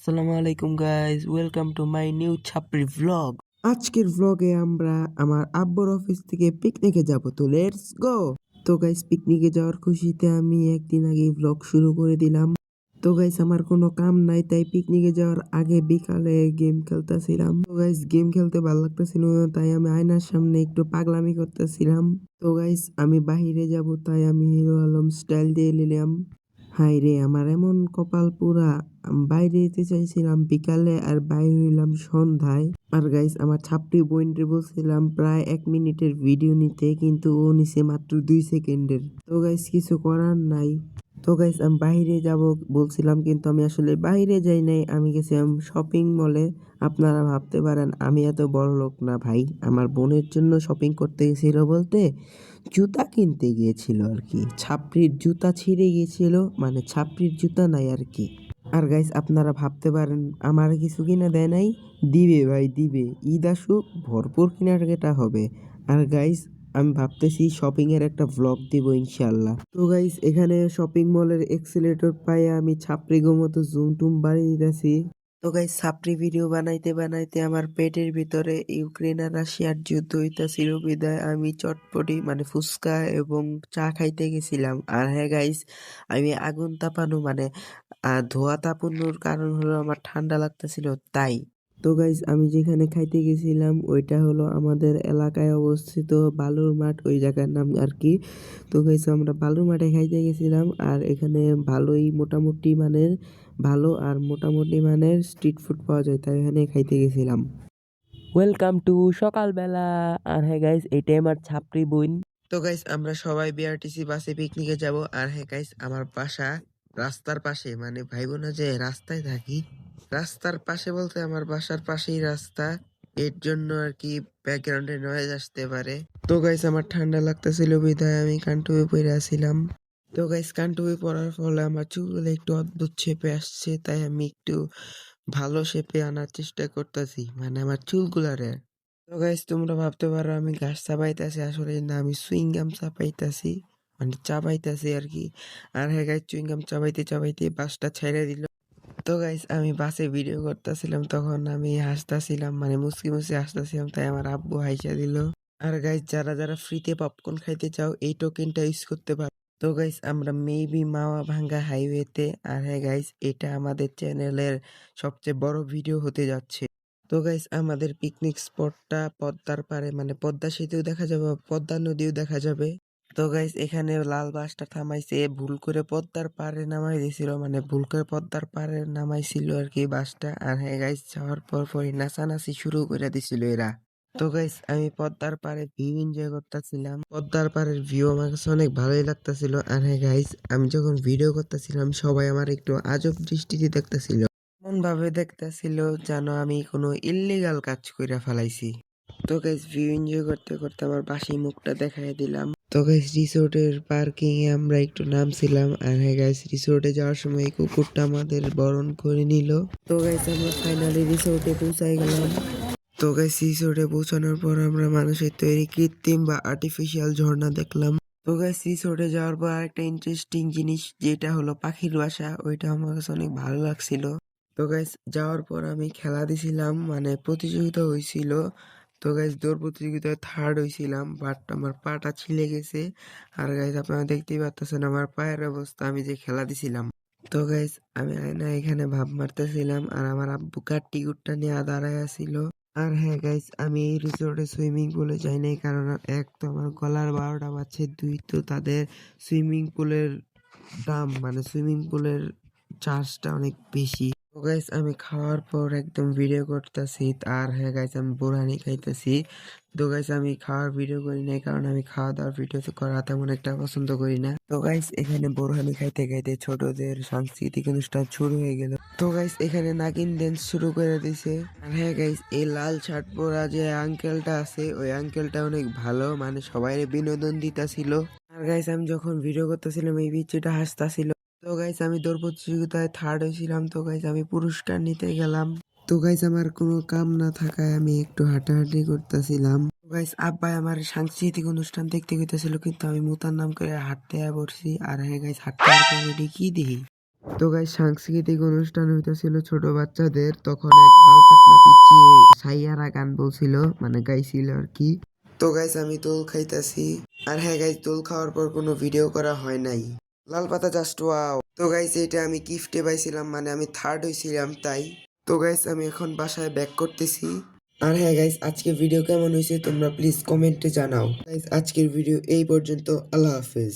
আসসালামু আলাইকুম guys, welcome to my new ছাপড়ি ভ্লগ। আজকের ভ্লগে আমরা আমার আব্বুর অফিস থেকে পিকনিকে যাব, তো লেটস গো। তো গাইস, পিকনিকে যাওয়ার খুশিতে আমি একদিন আগে ভ্লগ শুরু করে দিলাম। তো গাইস, আমার কোনো কাম নাই, তাই পিকনিকে যাওয়ার আগে বিকালে গেম খেলতেছিলাম। তো গাইস, গেম খেলতে ভালো লাগতেছিল না, তাই আমি আয়নার সামনে একটু পাগলামি করতেছিলাম। তো গাইস, আমি বাহিরে যাব, তাই আমি হিরো আলম স্টাইল দিয়ে নিলাম। হাই রে, আমার এমন কপাল পুরা। বাইরে যেতে চাইছিলাম বিকালে, আর বাইরে হইলাম সন্ধ্যায়। আর গাইস, আমার ছাপড়ি বোনকে বলছিলাম প্রায় 1 মিনিটের ভিডিও নিতে, কিন্তু ও নিছে মাত্র 2 সেকেন্ডের। তো গাইস, কিছু করার নাই। তো গাইস, আমি বাইরে যাব বলছিলাম, কিন্তু আমি আসলে বাইরে যাই নাই, আমি গেছিলাম শপিং মলে। আপনারা ভাবতে পারেন আমি এত বড় লোক না ভাই, আমার বোনের জন্য শপিং করতে গেছিল বলতে জুতা কিনতে গিয়েছিল আর কি। ছাপড়ির জুতা ছিঁড়ে গিয়েছিল, মানে ছাপড়ির জুতা নাই আর কি। আর গাইস, আপনারা ভাবতে পারেন আমার কিছু কিনা দেয় নাই। দিবে ভাই, দিবে। ঈদ আসুক, ভরপুর কেনাকাটা হবে। আর গাইস, আমি ভাবতেছি শপিং এর একটা ভ্লগ দিব ইনশাল্লাহ। তো গাইস, এখানে শপিং মলের এক্সিলেটর পায়ে আমি ছাপড়ি গো মতো জুম টুম বাড়িয়ে দিতেছি। তো গাইস, ছাপড়ি ভিডিও বানাইতে বানাইতে আমার পেটের ভিতরে ইউক্রেন আর রাশিয়ার যুদ্ধ হইতাছিল বিদায় আমি চটপটি মানে ফুচকা এবং চা খাইতে গেছিলাম। আর হ্যাঁ গাইস, আমি আগুন তাপানো মানে ধোঁয়া তাপানোর কারণ হলো আমার ঠান্ডা লাগতেছিল তাই। তো গাইস, আমি যেখানে খাইতে গেছিলাম ওইটা হলো আমাদের এলাকায় অবস্থিত বালুর মাঠ, ওই জায়গার নাম আর কি। তো গাইস, আমরা বালুর মাঠে খাইতে গেছিলাম, আর এখানে ভালোই মোটামুটি মানের ভালো আর মোটামুটি মানের স্ট্রিট ফুড পাওয়া যায়, তাই এখানে খাইতে গেছিলাম। ওয়েলকাম টু সকালবেলা। আর হ্যাঁ গাইস, এটাই আমার ছাপড়ি বোন। তো গাইস, আমরা সবাই বিআরটিসি বাসে পিকনিকে যাব। আর হ্যাঁ গাইস, আমার বাসা রাস্তার পাশে, মানে ভাইবো না যে রাস্তায় থাকি, রাস্তার পাশে বলতে আমার বাসার পাশেই রাস্তা। এর জন্য আর কি ব্যাকগ্রাউন্ডে নয়েজ আসতে পারে। তো গাইস, আমার ঠান্ডা লাগতেছিল বিধায় আমি কানটুপি পরে আসছিলাম। তো গাইস, কানটুপি পরার ফলে আমার চুলগুলো একটু অদ্ভুত শেপে আসছে, তাই আমি একটু ভালো শেপে আনার চেষ্টা করতেছি, মানে আমার চুলগুলারে। তো গাইস, তোমরা ভাবতে পারো আমি ঘাস চাবাইতেছি, আসলে না, আমি সুইংগাম চাপাইতেছি, মানে চাবাইতেছি আর কি। আর হ্যাঁ গাইস, চুইংগাম চাবাইতে চাবাইতে বাসটা ছেড়ে দিল। তো গাইস, আমি বাসে ভিডিও করতেছিলাম, তখন আমি হাসতেছিলাম, মানে মুসকি মুসকি হাসতেছিলাম, তাই আমার আব্বু হাইসা দিল। আর গাইস, যারা যারা ফ্রিতে পপকর্ন খাইতে চাও এই টোকেনটা ইউজ করতে পারো। তো গাইস, আমরা মেবি মাওয়া ভাঙ্গা হাইওয়েতে। আর হ্যাঁ গাইস, এটা আমাদের চ্যানেলের সবচেয়ে বড় ভিডিও হতে যাচ্ছে। তো গাইস, আমাদের পিকনিক স্পটটা পদ্মার পাড়ে, মানে পদ্মা সেতুও দেখা যাবে, পদ্মা নদীও দেখা যাবে। তো গাইস, এখানে লাল বাসটা থামাইছে, ভুল করে পদ্মার পাড়ে নামাই দিয়েছিল, মানে ভুল করে পদ্মার পাড়ে নামাইছিল আর কি বাসটা। আর হ্যাঁ গাইস, যাওয়ার পর পরই নাচানাচি শুরু করে দিছিল এরা। তো গাইস, আমি পদ্মার পাড়ে ভিউ এনজয় করতেছিলাম, পদ্মার পাড়ের ভিউ আমার কাছে অনেক ভালোই লাগতেছিল। আর হ্যাঁ গাইস, আমি যখন ভিডিও করতেছিলাম সবাই আমার একটু আজব দৃষ্টিতে দেখতেছিল, এমন ভাবে দেখতেছিল যেন আমি কোনো ইল্লিগাল কাজ কইরা ফেলাইছি। তো গাইস, ভিউ এনজয় করতে করতে আমার বাসি মুখটা দেখাই দিলাম। তো গাইস, রিসোর্টের পার্কিং এ আমরা একটু নামছিলাম। আর হ্যাঁ গাইস, রিসোর্টে যাওয়ার সময় এই কুকুরটা আমাদের বরণ করে নিল। তো গাইস, আমরা ফাইনালি রিসোর্টে পৌঁছাই গেলাম। তো গাইস, রিসোর্টে পৌঁছানোর পর আমরা মানুষের তৈরি কৃত্রিম বা আর্টিফিশিয়াল ঝর্ণা দেখলাম। তো গাইস, রিসোর্টে যাওয়ার পর একটা ইন্টারেস্টিং জিনিস, যেটা হলো পাখির বাসা, ওইটা আমার কাছে অনেক ভালো লাগছিল। তো গাইস, যাওয়ার পর আমি খেলা দিছিলাম, মানে প্রতিযোগিতা হয়েছিল। তো গাইস, দৌড় প্রতিযোগিতায় থার্ড হয়েছিলাম, বাট আমার পাটা ছিলে গেছে। আর গাইস, আপনারা দেখতেই পাচ্ছেন আমার পায়ের অবস্থা, আমি যে খেলা দিছিলাম। তো গাইস, আমি আয়না এখানে ভাব মারতেছিলাম, আর আমার আব্বু টিকুটটা নিয়ে দাঁড়ায় আছিল। আর হ্যাঁ গাইস, আমি এই রিসোর্টে সুইমিং পুলে যাই নাই, কারণ এক তো আমার গলার 12টা বাজছে, দুই তো তাদের সুইমিং পুলের দাম, মানে সুইমিং পুলের চার্জটা অনেক বেশি। তো গাইস, আমি খাওয়ার পর একদম ভিডিও করতেছি। আর হ্যাঁ গাইস, আমি বোরহানি খাইতেছি। তো গাইস, আমি খাওয়ার ভিডিও করি নাই, কারণ আমি খাওয়া দাওয়ার ভিডিও তো করা তেমন একটা পছন্দ করি না। তো গাইস, এখানে বোরহানি খাইতে খাইতে ছোটদের সাংস্কৃতিক অনুষ্ঠান শুরু হয়ে গেল। তো গাইস, এখানে নাগিন ড্যান্স শুরু করে দিছে। আর হ্যাঁ গাইস, এই লাল শার্ট পরা যে আঙ্কেলটা আছে, ওই আঙ্কেলটা অনেক ভালো, মানে সবাই বিনোদন দিতাছিল। আর গাইস, আমি যখন ভিডিও করতেছিলাম এই বিচ্ছিটা হাসতাছিল। তো গাইস, আমি দৌড় প্রতিযোগিতায় থার্ড হয়েছিলাম। তো গাইস, আমি পুরস্কার নিতে গেলাম। তো গাইস, আমার কোনো কাম না থাকায় আমি একটু হাঁটাহাঁটি করতেছিলাম। তো গাইস, আব্বাই আমার সাংস্কৃতিক অনুষ্ঠান দেখতে গেতেছিল, কিন্তু আমি মুতার নাম করে হাঁটতে পড়ছি। আর হ্যাঁ গাইস, হাঁটতে হাঁটতে কি দেখি তো গাইস সাংস্কৃতিক অনুষ্ঠান হইতেছিল ছোট বাচ্চাদের, তখন এক বালপাকনা পিচ্চি সাইয়ারা গান বলছিল, মানে গাইছিল আর কি। তো গাইস আমি দোল খাইতাছি, আর হ্যাঁ গাইস দোল খাওয়ার পর কোনো ভিডিও করা হয় নাই। লাল পাতা জাস্ট ওয়াও। তো গাইস এটা আমি গিফটে পাইছিলাম, মানে আমি থার্ড হইছিলাম তাই। তো গাইস আমি এখন বাসায় ব্যাক করতেছি। আর হ্যাঁ গাইস আজকের ভিডিও কেমন হয়েছে তোমরা প্লিজ কমেন্টে জানাও। গাইস আজকের ভিডিও এই পর্যন্ত, আল্লাহ হাফেজ।